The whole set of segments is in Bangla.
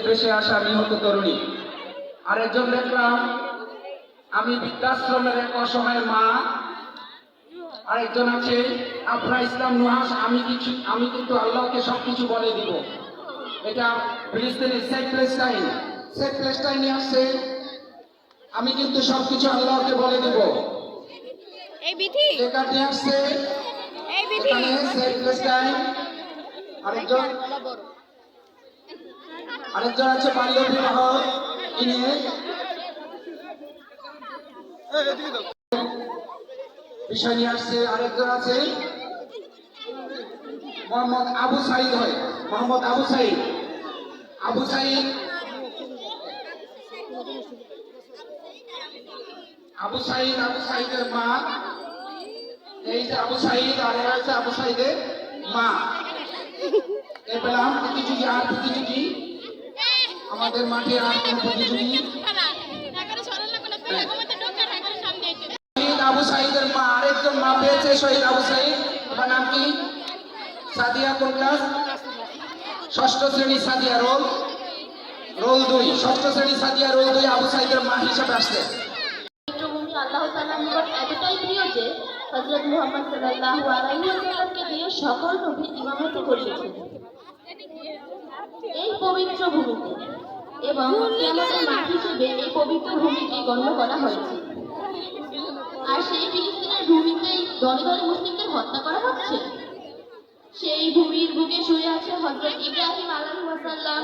দেশে আসা নিহত তরুণী। আরেকজন দেখলাম আমি বৃদ্ধাশ্রমের এক অসহায় মা। আরেকজন আছে আফরা ইসলাম নুহাস, আমি কিন্তু আল্লাহকে সবকিছু বলে দিব। এটা ফিলিস্তিনের সেফ প্লেসটাইনে আসছে, আমি কিন্তু সবকিছু আল্লাহকে বলে দিব। এই বিধি লেখাটি আসছে এই বিধি এখানে সেফ প্লেসটাইন। আরেকজন আছে বাল্য বিবাহ নিয়ে বিষয় নিয়ে আসছে। আরেকজন আছে মোহাম্মদ আবু সাইদ, হয় মোহাম্মদ আবু সাইদ। আবু সাইদ আবু সাইদ আবু সাইদের মা। এই যে আবু সাইদ, আর এরা হচ্ছে আবু সাইদের মা। এ পেলাম প্রতিযোগী, আর প্রতিযোগী আমাদের মাঠে আর কোন প্রতিযোগী। শহীদ আবু সাইদের মা, আরেকজন মা পেয়েছে শহীদ আবু সাইদ। তোমার নাম কি? সাদিয়া। কোন ক্লাস? ষষ্ঠ শ্রেণী। সাদিয়া রোল 2, ষষ্ঠ শ্রেণী সাদিয়া রোল 2 আবু সাইদের মা হিসাবে আসছে। আল্লাহ তাআলার নিকট এতটাই প্রিয় যে হযরত মুহাম্মদ সাল্লাল্লাহু আলাইহি ওয়াসাল্লামকে দিয়ে সকল নবী ইমামতি করিয়েছেন এই পবিত্র ভূমিতে, এবং কিয়ামতের মাঠ হিসেবে এই পবিত্র ভূমিকে গণ্য করা হয়েছে। আর সেই ফিলিস্তিনের ভূমিতেই দলে দলে মুসলিমদের হত্যা করা হচ্ছে। সেই ভূমির বুকে শুয়ে আছে হযরত ইব্রাহিম আলাইহিস সালাম,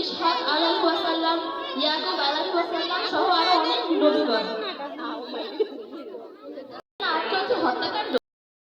ইসহাক আলাইহিস সালাম, ইয়াকুব আলাইহিস সালাম সহ আরো অনেক নবীগণ। আশ্চর্য হত্যাকাণ্ড।